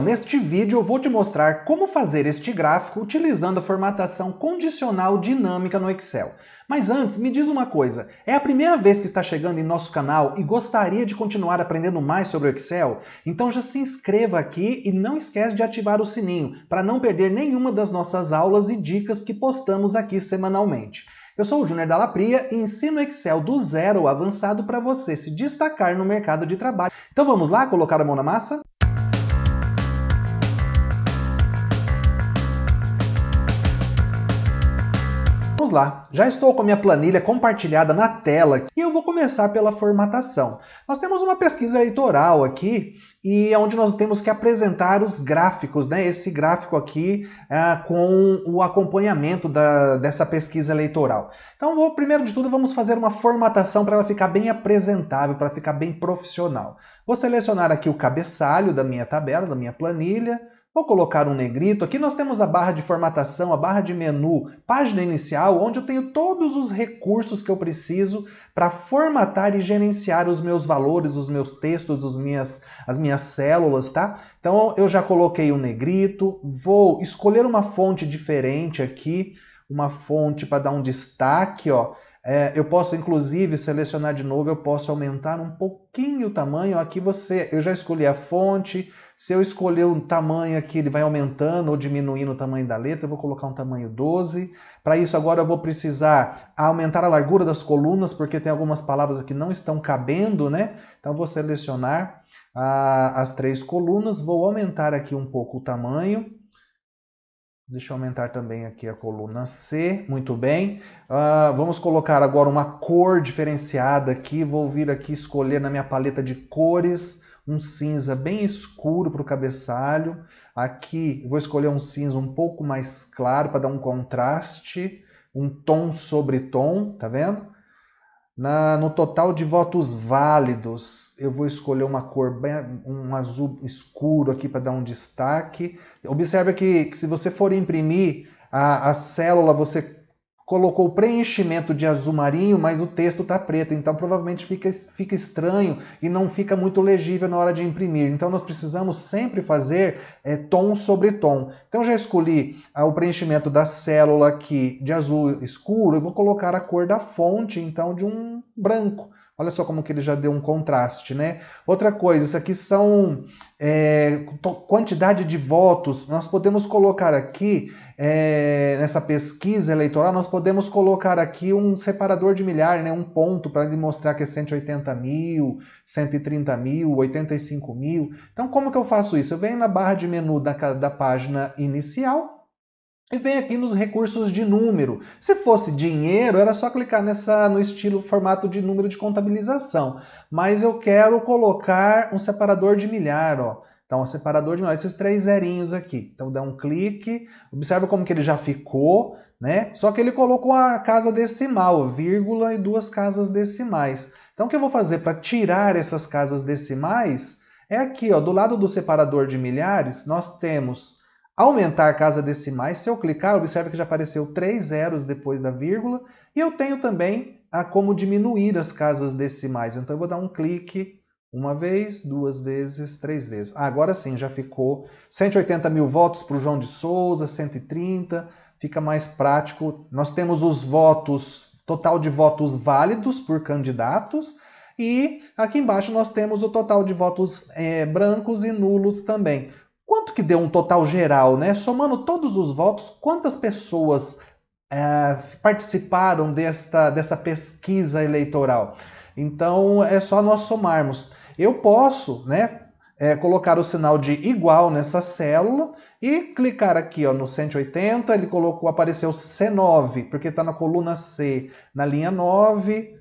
Neste vídeo eu vou te mostrar como fazer este gráfico utilizando a formatação condicional dinâmica no Excel. Mas antes, me diz uma coisa, é a primeira vez que está chegando em nosso canal e gostaria de continuar aprendendo mais sobre o Excel? Então já se inscreva aqui e não esquece de ativar o sininho para não perder nenhuma das nossas aulas e dicas que postamos aqui semanalmente. Eu sou o Júnior Dalla Pria e ensino Excel do zero ao avançado para você se destacar no mercado de trabalho. Então vamos lá colocar a mão na massa? Vamos lá, já estou com a minha planilha compartilhada na tela e eu vou começar pela formatação. Nós temos uma pesquisa eleitoral aqui e é onde nós temos que apresentar os gráficos, né? Esse gráfico aqui com o acompanhamento dessa pesquisa eleitoral. Então, primeiro de tudo, vamos fazer uma formatação para ela ficar bem apresentável, para ficar bem profissional. Vou selecionar aqui o cabeçalho da minha tabela, da minha planilha. Vou colocar um negrito. Aqui nós temos a barra de formatação, a barra de menu, página inicial, onde eu tenho todos os recursos que eu preciso para formatar e gerenciar os meus valores, os meus textos, as minhas células, tá? Então eu já coloquei um negrito, vou escolher uma fonte diferente aqui, uma fonte para dar um destaque, ó. Eu posso, inclusive, selecionar de novo, eu posso aumentar um pouquinho o tamanho. Aqui eu já escolhi a fonte. Se eu escolher um tamanho aqui, ele vai aumentando ou diminuindo o tamanho da letra. Eu vou colocar um tamanho 12. Para isso, agora eu vou precisar aumentar a largura das colunas, porque tem algumas palavras aqui que não estão cabendo, né? Então, eu vou selecionar as 3 colunas. Vou aumentar aqui um pouco o tamanho. Deixa eu aumentar também aqui a coluna C, muito bem. Vamos colocar agora uma cor diferenciada aqui. Vou vir aqui escolher na minha paleta de cores um cinza bem escuro para o cabeçalho. Aqui vou escolher um cinza um pouco mais claro para dar um contraste, um tom sobre tom, tá vendo? No total de votos válidos, eu vou escolher uma cor, um azul escuro aqui para dar um destaque. Observe que se você for imprimir a célula, você colocou o preenchimento de azul marinho, mas o texto está preto, então provavelmente fica estranho e não fica muito legível na hora de imprimir. Então nós precisamos sempre fazer tom sobre tom. Então eu já escolhi o preenchimento da célula aqui de azul escuro, eu vou colocar a cor da fonte, então de um branco. Olha só como que ele já deu um contraste, né? Outra coisa, isso aqui são quantidade de votos. Nós podemos colocar aqui, nessa pesquisa eleitoral, nós podemos colocar aqui um separador de milhar, né? Um ponto para ele mostrar que é 180 mil, 130 mil, 85 mil. Então, como que eu faço isso? Eu venho na barra de menu da página inicial, e vem aqui nos recursos de número. Se fosse dinheiro, era só clicar no estilo formato de número de contabilização. Mas eu quero colocar um separador de milhar, ó. Então, o separador de milhar, esses 3 zerinhos aqui. Então, dá um clique. Observa como que ele já ficou, né? Só que ele colocou a casa decimal, vírgula e 2 casas decimais. Então, o que eu vou fazer para tirar essas casas decimais é aqui, ó, do lado do separador de milhares, nós temos aumentar casa decimais. Se eu clicar, observe que já apareceu 3 zeros depois da vírgula. E eu tenho também como diminuir as casas decimais. Então eu vou dar um clique uma vez, 2 vezes, 3 vezes. Agora sim, já ficou 180 mil votos para o João de Souza, 130. Fica mais prático. Nós temos os votos, total de votos válidos por candidatos. E aqui embaixo nós temos o total de votos brancos e nulos também. Quanto que deu um total geral, né? Somando todos os votos, quantas pessoas participaram dessa pesquisa eleitoral? Então, é só nós somarmos. Eu posso, né, colocar o sinal de igual nessa célula e clicar aqui, ó, no 180, ele apareceu C9, porque está na coluna C, na linha 9,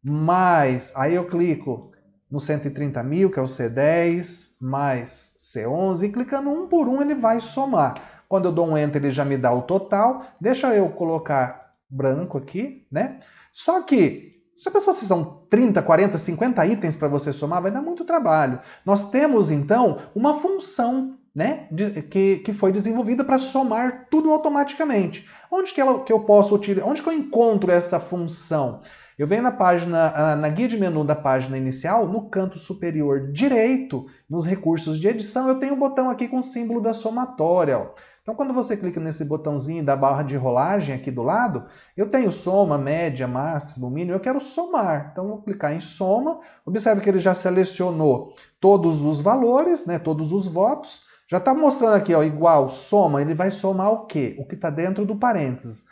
mais, aí eu clico no 130 mil, que é o C10, mais C11, e clicando um por um ele vai somar. Quando eu dou um Enter, ele já me dá o total. Deixa eu colocar branco aqui, né? Só que, se a pessoa são 30, 40, 50 itens para você somar, vai dar muito trabalho. Nós temos, então, uma função, né, que foi desenvolvida para somar tudo automaticamente. Onde que eu posso utilizar? Onde que eu encontro essa função? Eu venho na página, na guia de menu da página inicial, no canto superior direito, nos recursos de edição, eu tenho um botão aqui com o símbolo da somatória, ó. Então, quando você clica nesse botãozinho da barra de rolagem aqui do lado, eu tenho soma, média, máximo, mínimo, eu quero somar. Então, vou clicar em soma. Observe que ele já selecionou todos os valores, né, todos os votos. Já está mostrando aqui, ó, igual, soma, ele vai somar o quê? O que está dentro do parênteses.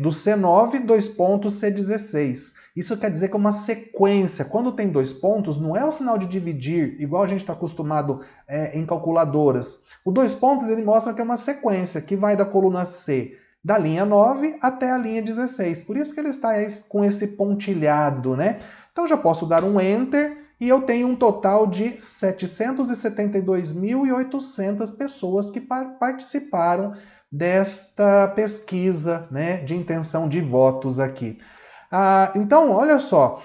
Do C9, 2 pontos, C16. Isso quer dizer que é uma sequência. Quando tem 2 pontos, não é o sinal de dividir, igual a gente está acostumado em calculadoras. O 2 pontos ele mostra que é uma sequência, que vai da coluna C, da linha 9 até a linha 16. Por isso que ele está com esse pontilhado, né? Então já posso dar um Enter e eu tenho um total de 772.800 pessoas que participaram desta pesquisa, né, de intenção de votos aqui. Então, olha só,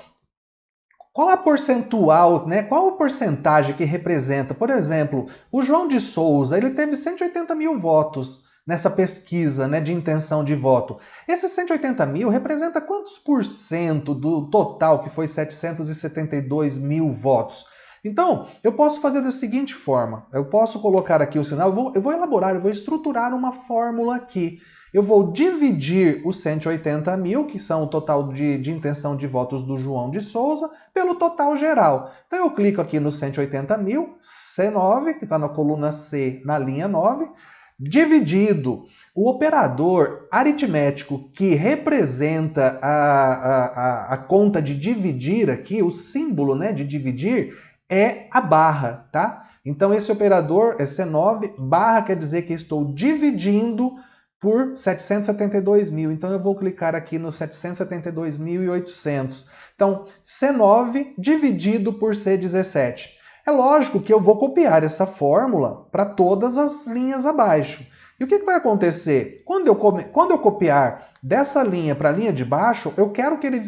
qual a percentual, né, qual a porcentagem que representa? Por exemplo, o João de Souza, ele teve 180 mil votos nessa pesquisa, né, de intenção de voto. Esses 180 mil representa quantos por cento do total, que foi 772 mil votos? Então, eu posso fazer da seguinte forma, eu posso colocar aqui o sinal, eu vou elaborar, eu vou estruturar uma fórmula aqui. Eu vou dividir os 180 mil, que são o total de intenção de votos do João de Souza, pelo total geral. Então eu clico aqui no 180 mil, C9, que está na coluna C, na linha 9, dividido o operador aritmético que representa a conta de dividir aqui, o símbolo, né, de dividir, é a barra, tá? Então esse operador é C9, barra quer dizer que estou dividindo por 772 mil. Então eu vou clicar aqui no 772.800. Então C9 dividido por C17. É lógico que eu vou copiar essa fórmula para todas as linhas abaixo. E o que vai acontecer? Quando eu copiar dessa linha para a linha de baixo, eu quero que ele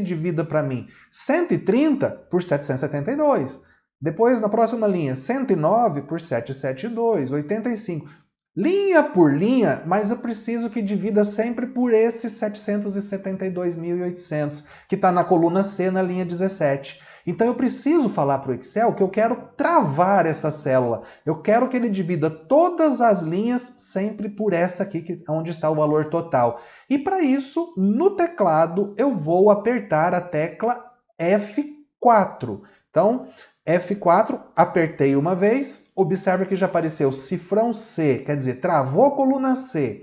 divida para mim 130 por 772. Depois, na próxima linha, 109 por 772, 85. Linha por linha, mas eu preciso que divida sempre por esses 772.800, que está na coluna C, na linha 17. Então eu preciso falar para o Excel que eu quero travar essa célula. Eu quero que ele divida todas as linhas sempre por essa aqui, onde está o valor total. E para isso, no teclado, eu vou apertar a tecla F4. Então, F4, apertei uma vez, observa que já apareceu cifrão C, quer dizer, travou a coluna C.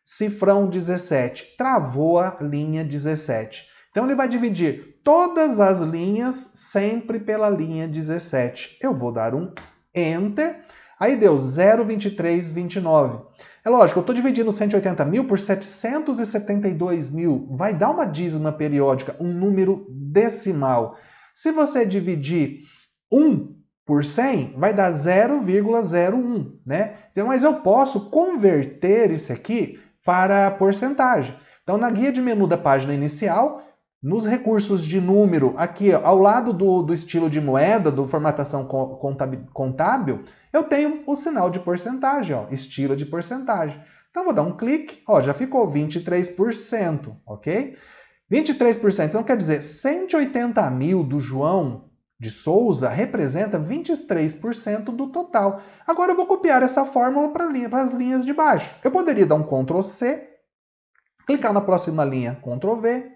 Cifrão 17, travou a linha 17. Então ele vai dividir todas as linhas sempre pela linha 17. Eu vou dar um Enter, aí deu 0,2329. É lógico, eu estou dividindo 180 mil por 772 mil. Vai dar uma dízima periódica, um número decimal. Se você dividir 1 por 100, vai dar 0,01, né? Então, mas eu posso converter isso aqui para porcentagem. Então, na guia de menu da página inicial, nos recursos de número, aqui ao lado do estilo de moeda, do formatação contábil, eu tenho o sinal de porcentagem, ó, estilo de porcentagem. Então, vou dar um clique, ó, já ficou 23%, ok? 23%, então quer dizer, 180 mil do João de Souza representa 23% do total. Agora eu vou copiar essa fórmula para as linhas de baixo. Eu poderia dar um Ctrl C, clicar na próxima linha, Ctrl V,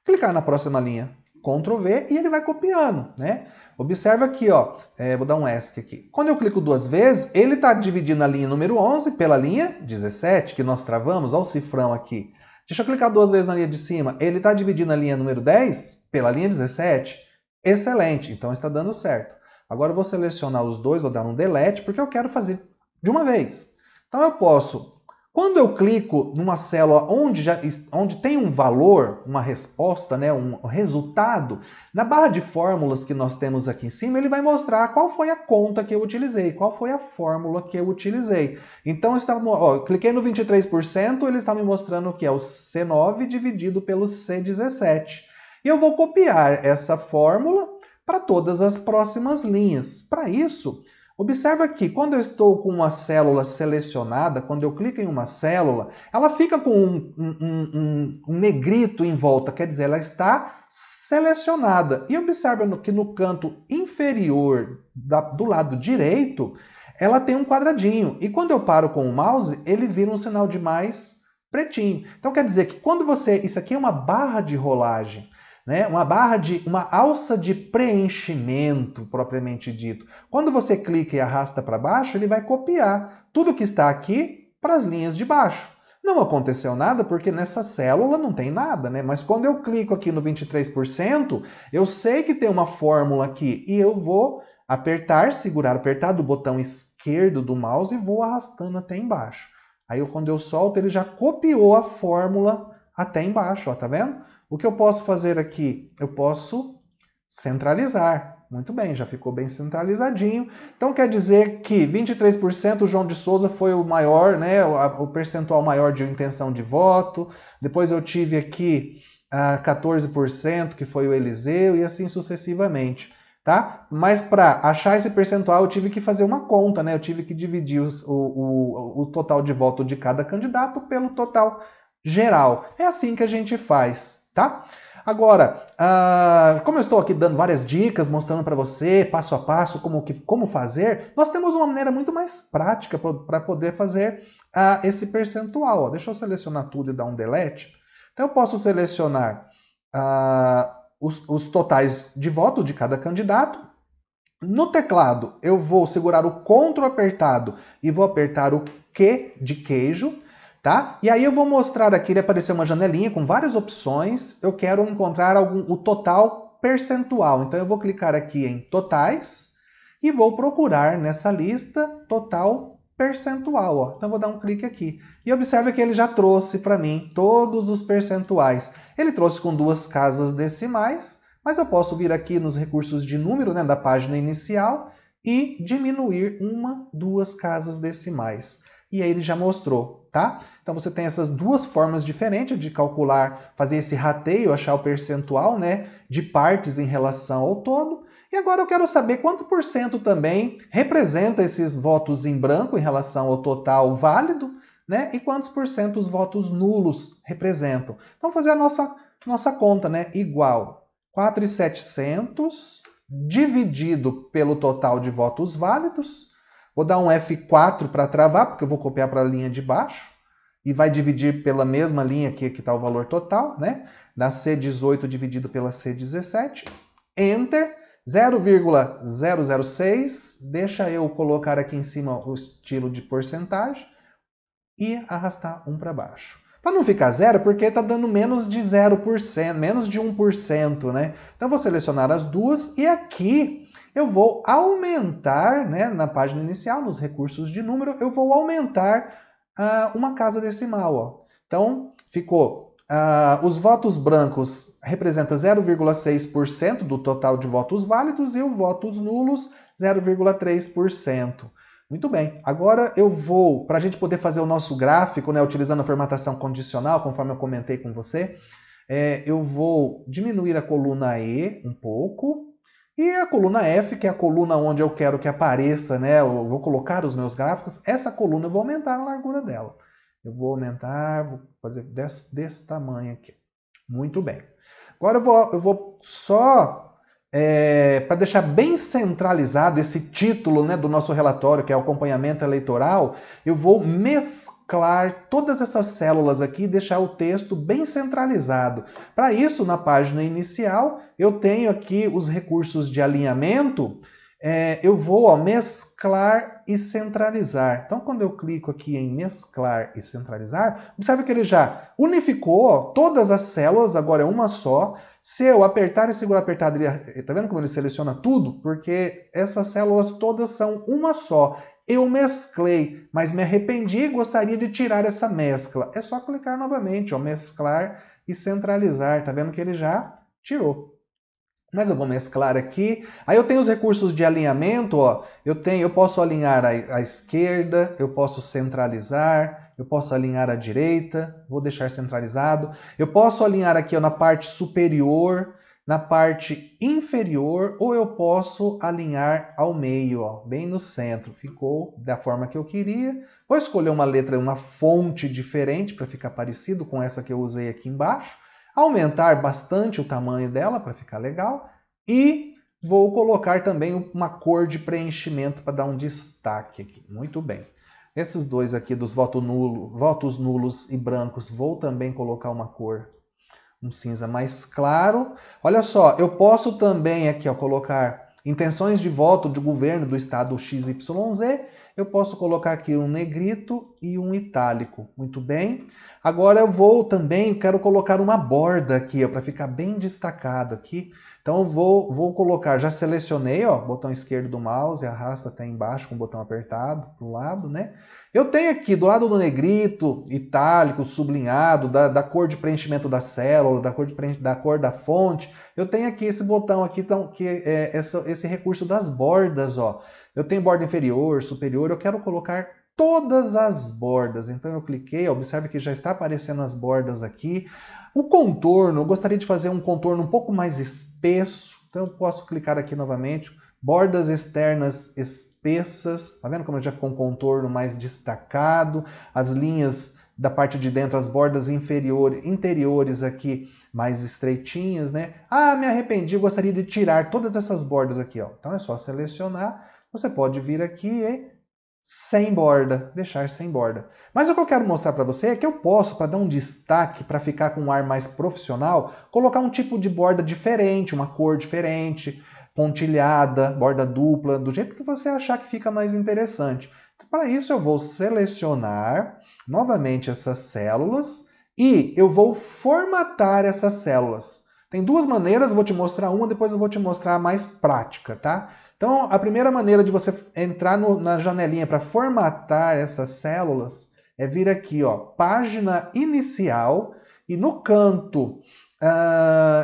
clicar na próxima linha, Ctrl V, e ele vai copiando, né? Observa aqui, ó, vou dar um ESC aqui. Quando eu clico duas vezes, ele está dividindo a linha número 11 pela linha 17, que nós travamos, olha o cifrão aqui. Deixa eu clicar duas vezes na linha de cima, ele está dividindo a linha número 10 pela linha 17. Excelente, então está dando certo. Agora eu vou selecionar os dois, vou dar um delete, porque eu quero fazer de uma vez. Então eu posso, quando eu clico numa célula onde tem um valor, uma resposta, né, um resultado, na barra de fórmulas que nós temos aqui em cima, ele vai mostrar qual foi a conta que eu utilizei, qual foi a fórmula que eu utilizei. Então, eu cliquei no 23%, ele está me mostrando que é o C9 dividido pelo C17. E eu vou copiar essa fórmula para todas as próximas linhas. Para isso, Observa que quando eu estou com uma célula selecionada, quando eu clico em uma célula, ela fica com um negrito em volta, quer dizer, ela está selecionada. E observa que no canto inferior do lado direito, ela tem um quadradinho. E quando eu paro com o mouse, ele vira um sinal de mais pretinho. Então quer dizer que quando você... Isso aqui é uma barra de rolagem, né? Uma alça de preenchimento, propriamente dito. Quando você clica e arrasta para baixo, ele vai copiar tudo que está aqui para as linhas de baixo. Não aconteceu nada porque nessa célula não tem nada, né? Mas quando eu clico aqui no 23%, eu sei que tem uma fórmula aqui e eu vou apertar do botão esquerdo do mouse e vou arrastando até embaixo. Aí quando eu solto, ele já copiou a fórmula até embaixo, ó, tá vendo? O que eu posso fazer aqui? Eu posso centralizar. Muito bem, já ficou bem centralizadinho. Então quer dizer que 23% o João de Souza foi o maior, né, o percentual maior de intenção de voto. Depois eu tive aqui 14%, que foi o Eliseu, e assim sucessivamente. Tá? Mas para achar esse percentual eu tive que fazer uma conta, né? Eu tive que dividir o total de voto de cada candidato pelo total geral. É assim que a gente faz, tá? Agora, como eu estou aqui dando várias dicas, mostrando para você, passo a passo, como fazer, nós temos uma maneira muito mais prática para poder fazer esse percentual. Ó. Deixa eu selecionar tudo e dar um delete. Então eu posso selecionar os totais de voto de cada candidato. No teclado, eu vou segurar o CTRL apertado e vou apertar o Q de queijo, tá? E aí eu vou mostrar aqui, ele apareceu uma janelinha com várias opções. Eu quero encontrar o total percentual. Então eu vou clicar aqui em totais e vou procurar nessa lista total percentual. Ó. Então eu vou dar um clique aqui. E observe que ele já trouxe para mim todos os percentuais. Ele trouxe com 2 casas decimais, mas eu posso vir aqui nos recursos de número, né, da página inicial e diminuir 1, 2 casas decimais. E aí ele já mostrou, tá? Então você tem essas duas formas diferentes de calcular, fazer esse rateio, achar o percentual, né, de partes em relação ao todo. E agora eu quero saber quanto por cento também representa esses votos em branco em relação ao total válido, né? E quantos por cento os votos nulos representam. Então, fazer a nossa conta, né? Igual 4.700 dividido pelo total de votos válidos. Vou dar um F4 para travar, porque eu vou copiar para a linha de baixo. E vai dividir pela mesma linha aqui que está o valor total, né? Da C18 dividido pela C17. Enter. 0,006. Deixa eu colocar aqui em cima o estilo de porcentagem. E arrastar 1 para baixo. Para não ficar zero, porque está dando menos de 0%, menos de 1%, né? Então, vou selecionar as duas e aqui eu vou aumentar, né, na página inicial, nos recursos de número, eu vou aumentar uma casa decimal. Ó. Então, ficou... os votos brancos representam 0,6% do total de votos válidos e os votos nulos 0,3%. Muito bem, agora eu vou, para a gente poder fazer o nosso gráfico, né, utilizando a formatação condicional, conforme eu comentei com você, eu vou diminuir a coluna E um pouco, e a coluna F, que é a coluna onde eu quero que apareça, né, eu vou colocar os meus gráficos, essa coluna eu vou aumentar a largura dela. Eu vou aumentar, vou fazer desse tamanho aqui. Muito bem. Agora eu vou só... para deixar bem centralizado esse título, né, do nosso relatório, que é o acompanhamento eleitoral, eu vou mesclar todas essas células aqui e deixar o texto bem centralizado. Para isso, na página inicial, eu tenho aqui os recursos de alinhamento, eu vou mesclar e centralizar. Então, quando eu clico aqui em mesclar e centralizar, observe que ele já unificou todas as células, agora é uma só. Se eu apertar e segurar apertado, ele, tá vendo como ele seleciona tudo? Porque essas células todas são uma só. Eu mesclei, mas me arrependi e gostaria de tirar essa mescla. É só clicar novamente, ó, mesclar e centralizar. Tá vendo que ele já tirou. Mas eu vou mesclar aqui. Aí eu tenho os recursos de alinhamento, ó. Eu posso alinhar à esquerda, eu posso centralizar, eu posso alinhar à direita, vou deixar centralizado. Eu posso alinhar aqui ó, na parte superior, na parte inferior ou eu posso alinhar ao meio, ó, bem no centro. Ficou da forma que eu queria. Vou escolher uma letra, uma fonte diferente para ficar parecido com essa que eu usei aqui embaixo. Aumentar bastante o tamanho dela para ficar legal. E vou colocar também uma cor de preenchimento para dar um destaque aqui. Muito bem. Esses dois aqui dos votos nulos e brancos, vou também colocar uma cor, um cinza mais claro. Olha só, eu posso também aqui, ó, colocar intenções de voto de governo do estado XYZ. Eu posso colocar aqui um negrito e um itálico. Muito bem. Agora eu quero colocar uma borda aqui, para ficar bem destacado aqui. Então eu vou colocar, já selecionei, ó, botão esquerdo do mouse, arrasta até embaixo com o botão apertado pro lado, né? Eu tenho aqui do lado do negrito, itálico, sublinhado, da cor de preenchimento da célula, da cor da fonte, eu tenho aqui esse botão aqui, então, que é esse recurso das bordas, ó. Eu tenho borda inferior, superior, eu quero colocar todas as bordas. Então eu cliquei, observe que já está aparecendo as bordas aqui. O contorno, eu gostaria de fazer um contorno um pouco mais espesso, então eu posso clicar aqui novamente. Bordas externas espessas, tá vendo como já ficou um contorno mais destacado? As linhas da parte de dentro, as bordas interiores aqui mais estreitinhas, né? Ah, me arrependi, eu gostaria de tirar todas essas bordas aqui, ó. Então é só selecionar, você pode vir aqui e sem borda, deixar sem borda. Mas o que eu quero mostrar para você é que eu posso, para dar um destaque, para ficar com um ar mais profissional, colocar um tipo de borda diferente, uma cor diferente, pontilhada, borda dupla, do jeito que você achar que fica mais interessante. Então, para isso eu vou selecionar novamente essas células e eu vou formatar essas células. Tem duas maneiras, eu vou te mostrar uma, depois eu vou te mostrar a mais prática, tá? Então, a primeira maneira de você entrar na janelinha para formatar essas células é vir aqui, ó, página inicial, e no canto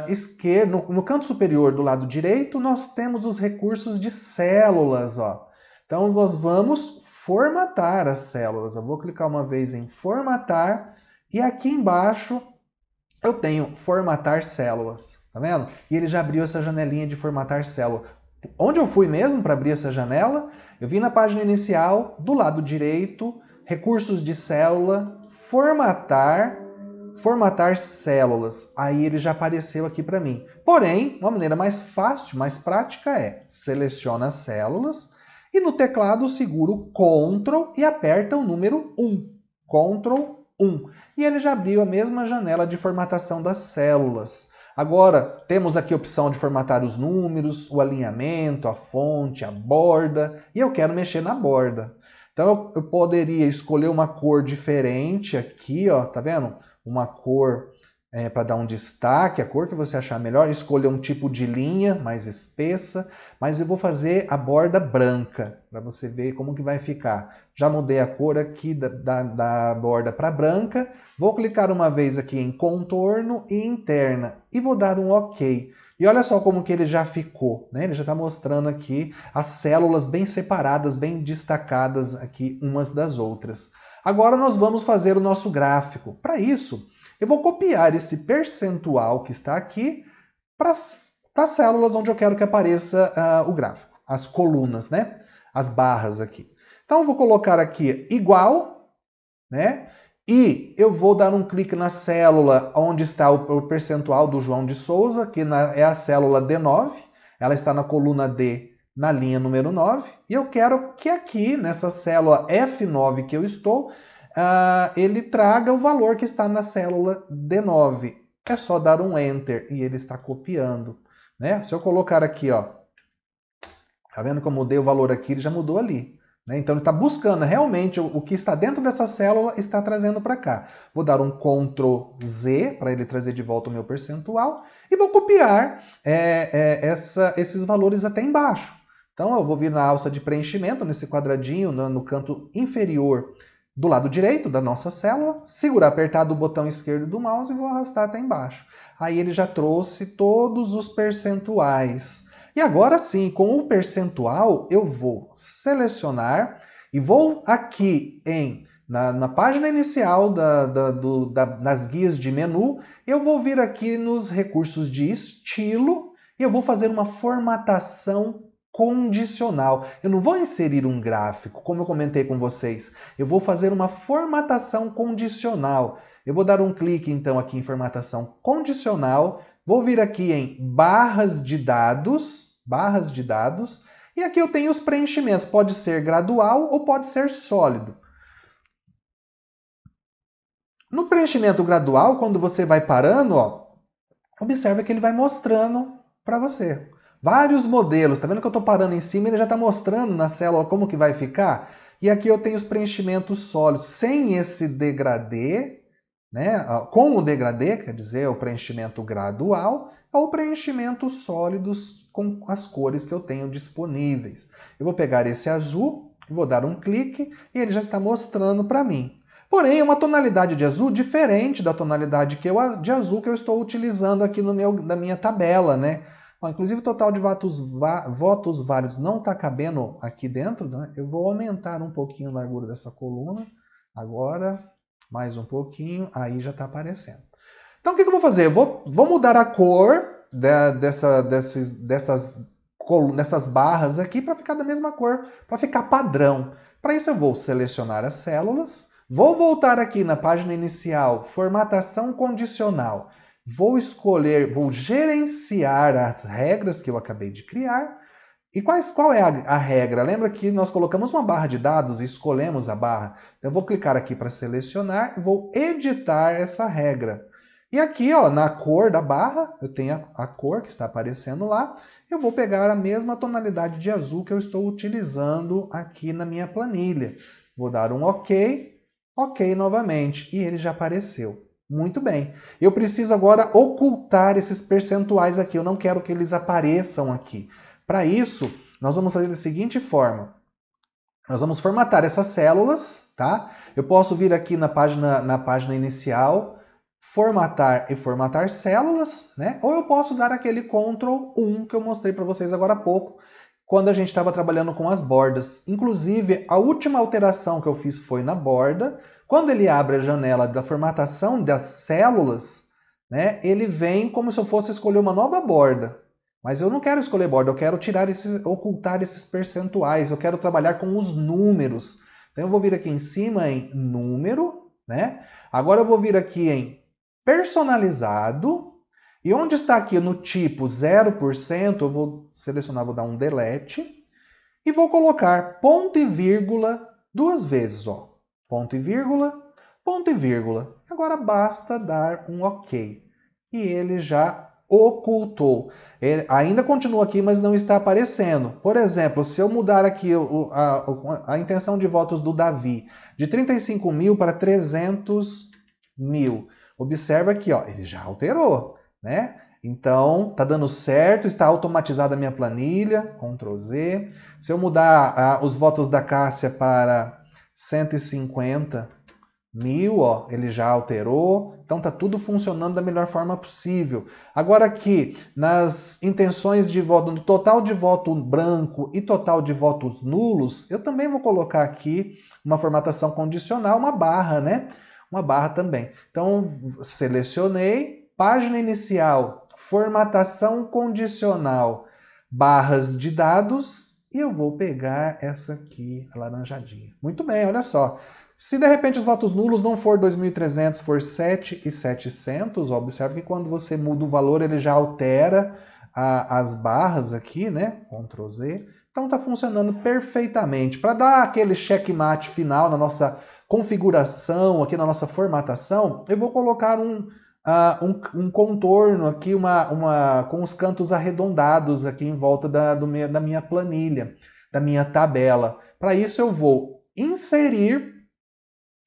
esquerdo, no canto superior do lado direito, nós temos os recursos de células, ó. Então, nós vamos formatar as células. Eu vou clicar uma vez em formatar, e aqui embaixo eu tenho formatar células, tá vendo? E ele já abriu essa janelinha de formatar célula. Onde eu fui mesmo para abrir essa janela? Eu vim na página inicial, do lado direito, recursos de célula, formatar células. Aí ele já apareceu aqui para mim. Porém, uma maneira mais fácil, mais prática é seleciona as células e no teclado segura o Ctrl e aperta o número 1. Ctrl 1. E ele já abriu a mesma janela de formatação das células. Agora, temos aqui a opção de formatar os números, o alinhamento, a fonte, a borda, e eu quero mexer na borda. Então, eu poderia escolher uma cor diferente aqui, ó, tá vendo? Uma cor para dar um destaque, a cor que você achar melhor, escolher um tipo de linha mais espessa, mas eu vou fazer a borda branca, para você ver como que vai ficar. Já mudei a cor aqui da borda para branca, vou clicar uma vez aqui em contorno e interna, e vou dar um OK. E olha só como que ele já ficou, né? Ele já está mostrando aqui as células bem separadas, bem destacadas aqui umas das outras. Agora nós vamos fazer o nosso gráfico. Para isso, eu vou copiar esse percentual que está aqui para as células onde eu quero que apareça o gráfico, as colunas, né? As barras aqui. Então eu vou colocar aqui igual, né? E eu vou dar um clique na célula onde está o percentual do João de Souza, que é a célula D9, ela está na coluna D, na linha número 9, e eu quero que aqui, nessa célula F9 que eu estou, ele traga o valor que está na célula D9. É só dar um Enter e ele está copiando, né? Se eu colocar aqui, ó, tá vendo que eu mudei o valor aqui, ele já mudou ali. Né? Então ele está buscando realmente o que está dentro dessa célula, está trazendo para cá. Vou dar um Ctrl Z para ele trazer de volta o meu percentual e vou copiar esses valores até embaixo. Então eu vou vir na alça de preenchimento, nesse quadradinho, no canto inferior do lado direito da nossa célula, segurar apertado o botão esquerdo do mouse e vou arrastar até embaixo. Aí ele já trouxe todos os percentuais. E agora sim, com o percentual, eu vou selecionar e vou aqui em na página inicial das guias de menu, eu vou vir aqui nos recursos de estilo e eu vou fazer uma formatação condicional. Eu não vou inserir um gráfico, como eu comentei com vocês. Eu vou fazer uma formatação condicional. Eu vou dar um clique, então, aqui em formatação condicional. Vou vir aqui em barras de dados, e aqui eu tenho os preenchimentos. Pode ser gradual ou pode ser sólido. No preenchimento gradual, quando você vai parando, ó, observa que ele vai mostrando para você. Vários modelos, tá vendo que eu estou parando em cima, ele já está mostrando na célula como que vai ficar? E aqui eu tenho os preenchimentos sólidos, sem esse degradê, né? Com o degradê, quer dizer, o preenchimento gradual, ou preenchimentos sólidos com as cores que eu tenho disponíveis. Eu vou pegar esse azul, vou dar um clique e ele já está mostrando para mim. Porém, é uma tonalidade de azul diferente da tonalidade de azul que eu estou utilizando aqui na minha tabela, né? Ó, inclusive o total de votos válidos não está cabendo aqui dentro, né? Eu vou aumentar um pouquinho a largura dessa coluna. Agora, mais um pouquinho, aí já está aparecendo. Então, o que eu vou fazer? Eu vou mudar a cor dessas barras aqui para ficar da mesma cor, para ficar padrão. Para isso, eu vou selecionar as células, vou voltar aqui na página inicial, formatação condicional. Vou gerenciar as regras que eu acabei de criar. E qual é a regra? Lembra que nós colocamos uma barra de dados e escolhemos a barra. Eu vou clicar aqui para selecionar e vou editar essa regra. E aqui, ó, na cor da barra, eu tenho a cor que está aparecendo lá. Eu vou pegar a mesma tonalidade de azul que eu estou utilizando aqui na minha planilha. Vou dar um OK, OK novamente, e ele já apareceu. Muito bem. Eu preciso agora ocultar esses percentuais aqui. Eu não quero que eles apareçam aqui. Para isso, nós vamos fazer da seguinte forma. Nós vamos formatar essas células, tá? Eu posso vir aqui na página inicial, formatar e formatar células, né? Ou eu posso dar aquele Ctrl 1 que eu mostrei para vocês agora há pouco, quando a gente estava trabalhando com as bordas. Inclusive, a última alteração que eu fiz foi na borda. Quando ele abre a janela da formatação das células, né, ele vem como se eu fosse escolher uma nova borda. Mas eu não quero escolher borda, eu quero ocultar esses percentuais, eu quero trabalhar com os números. Então eu vou vir aqui em cima em número, né? Agora eu vou vir aqui em personalizado, e onde está aqui no tipo 0%, eu vou selecionar, vou dar um delete, e vou colocar ponto e vírgula duas vezes, ó. Ponto e vírgula, ponto e vírgula. Agora basta dar um OK. E ele já ocultou. Ele ainda continua aqui, mas não está aparecendo. Por exemplo, se eu mudar aqui a intenção de votos do Davi de 35 mil para 300 mil, observa aqui, ó, ele já alterou, né? Então, tá dando certo, está automatizada a minha planilha, Ctrl Z. Se eu mudar os votos da Cássia para 150 mil, ó, ele já alterou. Então tá tudo funcionando da melhor forma possível. Agora aqui, nas intenções de voto, no total de voto branco e total de votos nulos, eu também vou colocar aqui uma formatação condicional, uma barra, né? Uma barra também. Então, selecionei, página inicial, formatação condicional, barras de dados, e eu vou pegar essa aqui, alaranjadinha. Muito bem, olha só. Se de repente os votos nulos não for 2.300, for 7.700, observe que quando você muda o valor, ele já altera as barras aqui, né? Ctrl Z. Então está funcionando perfeitamente. Para dar aquele checkmate final na nossa configuração, aqui na nossa formatação, eu vou colocar um contorno aqui, com os cantos arredondados aqui em volta da minha planilha, da minha tabela. Para isso eu vou inserir,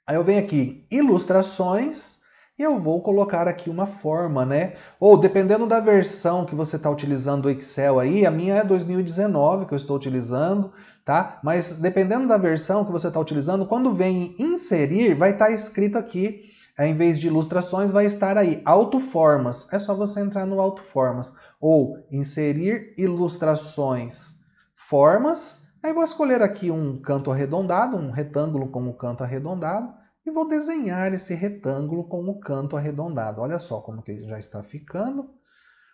aí eu venho aqui, ilustrações, e eu vou colocar aqui uma forma, né? Ou dependendo da versão que você está utilizando do Excel aí, a minha é 2019 que eu estou utilizando, tá? Mas dependendo da versão que você está utilizando, quando vem inserir, vai estar escrito aqui, em vez de ilustrações, vai estar aí, autoformas. É só você entrar no autoformas. Ou inserir ilustrações, formas, Aí vou escolher aqui um canto arredondado, um retângulo com o canto arredondado, e vou desenhar esse retângulo com o canto arredondado. Olha só como que ele já está ficando.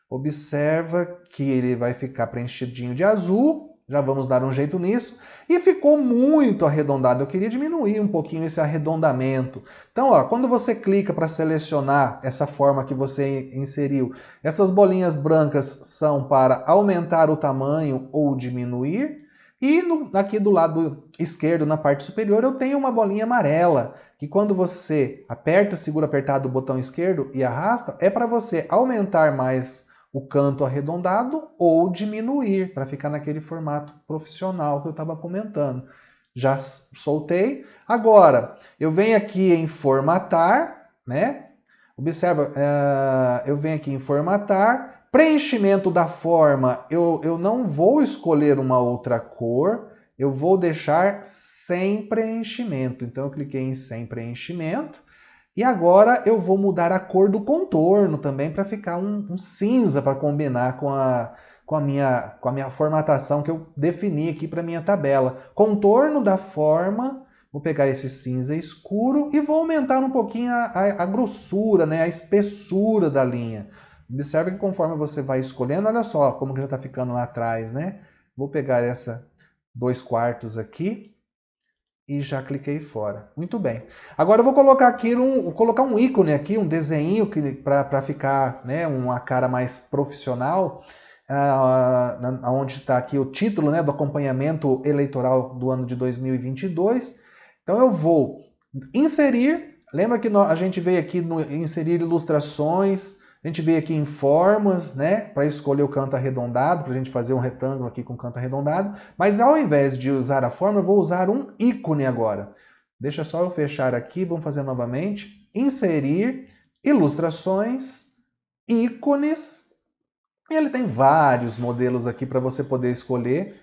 Observa que ele vai ficar preenchidinho de azul. Já vamos dar um jeito nisso. E ficou muito arredondado. Eu queria diminuir um pouquinho esse arredondamento. Então, ó, quando você clica para selecionar essa forma que você inseriu, essas bolinhas brancas são para aumentar o tamanho ou diminuir. E aqui do lado esquerdo, na parte superior, eu tenho uma bolinha amarela, que quando você aperta, segura apertado o botão esquerdo e arrasta, é para você aumentar mais o canto arredondado ou diminuir, para ficar naquele formato profissional que eu estava comentando. Já soltei. Agora, eu venho aqui em formatar, né? Observa, eu venho aqui em formatar. Preenchimento da forma, eu não vou escolher uma outra cor, eu vou deixar sem preenchimento. Então eu cliquei em sem preenchimento. E agora eu vou mudar a cor do contorno também para ficar um cinza para combinar com a minha formatação que eu defini aqui para a minha tabela. Contorno da forma, vou pegar esse cinza escuro e vou aumentar um pouquinho a grossura, né, a espessura da linha. Observe que conforme você vai escolhendo, olha só como que já está ficando lá atrás, né? Vou pegar essa 2/4 aqui e já cliquei fora. Muito bem. Agora eu vou colocar aqui colocar um ícone aqui, um desenho para ficar, né, uma cara mais profissional, onde está aqui o título, né, do acompanhamento eleitoral do ano de 2022. Então eu vou inserir, lembra que a gente veio aqui no inserir ilustrações, a gente veio aqui em formas, né, para escolher o canto arredondado, para a gente fazer um retângulo aqui com canto arredondado, mas ao invés de usar a forma, eu vou usar um ícone agora. Deixa só eu fechar aqui, vamos fazer novamente. Inserir, ilustrações, ícones, e ele tem vários modelos aqui para você poder escolher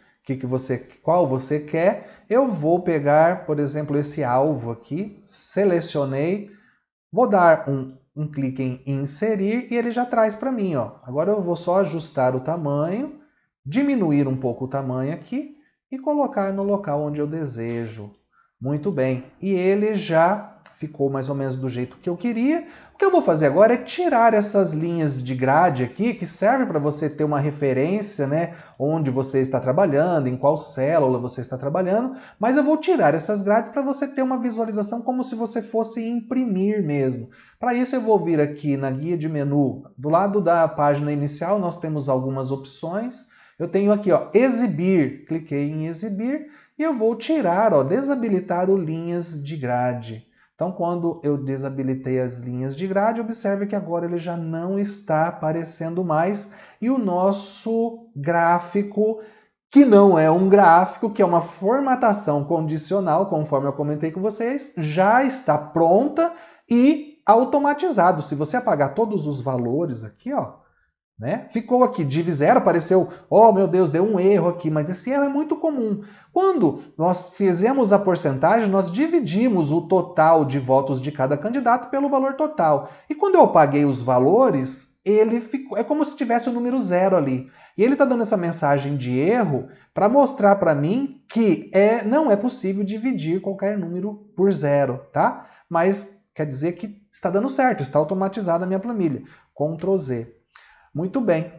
qual você quer. Eu vou pegar, por exemplo, esse alvo aqui, selecionei, vou dar um clique em inserir e ele já traz para mim, ó. Agora eu vou só ajustar o tamanho, diminuir um pouco o tamanho aqui e colocar no local onde eu desejo. Muito bem. E ele já ficou mais ou menos do jeito que eu queria. O que eu vou fazer agora é tirar essas linhas de grade aqui, que servem para você ter uma referência, né, onde você está trabalhando, em qual célula você está trabalhando, mas eu vou tirar essas grades para você ter uma visualização como se você fosse imprimir mesmo. Para isso eu vou vir aqui na guia de menu, do lado da página inicial nós temos algumas opções. Eu tenho aqui, ó, exibir, cliquei em exibir e eu vou tirar, ó, desabilitar o linhas de grade. Então, quando eu desabilitei as linhas de grade, observe que agora ele já não está aparecendo mais e o nosso gráfico, que não é um gráfico, que é uma formatação condicional, conforme eu comentei com vocês, já está pronta e automatizado. Se você apagar todos os valores aqui, ó, né? Ficou aqui, div 0, apareceu, oh meu Deus, deu um erro aqui, mas esse erro é muito comum. Quando nós fizemos a porcentagem, nós dividimos o total de votos de cada candidato pelo valor total. E quando eu apaguei os valores, ele ficou, é como se tivesse o número 0 ali. E ele está dando essa mensagem de erro para mostrar para mim que não é possível dividir qualquer número por 0, tá? Mas quer dizer que está dando certo, está automatizada a minha planilha. Ctrl Z. Muito bem,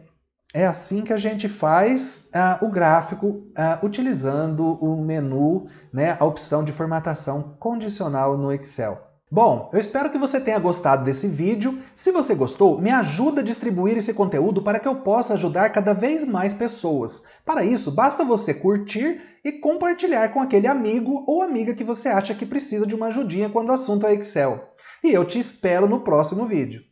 é assim que a gente faz o gráfico utilizando o menu, né, a opção de formatação condicional no Excel. Bom, eu espero que você tenha gostado desse vídeo. Se você gostou, me ajuda a distribuir esse conteúdo para que eu possa ajudar cada vez mais pessoas. Para isso, basta você curtir e compartilhar com aquele amigo ou amiga que você acha que precisa de uma ajudinha quando o assunto é Excel. E eu te espero no próximo vídeo.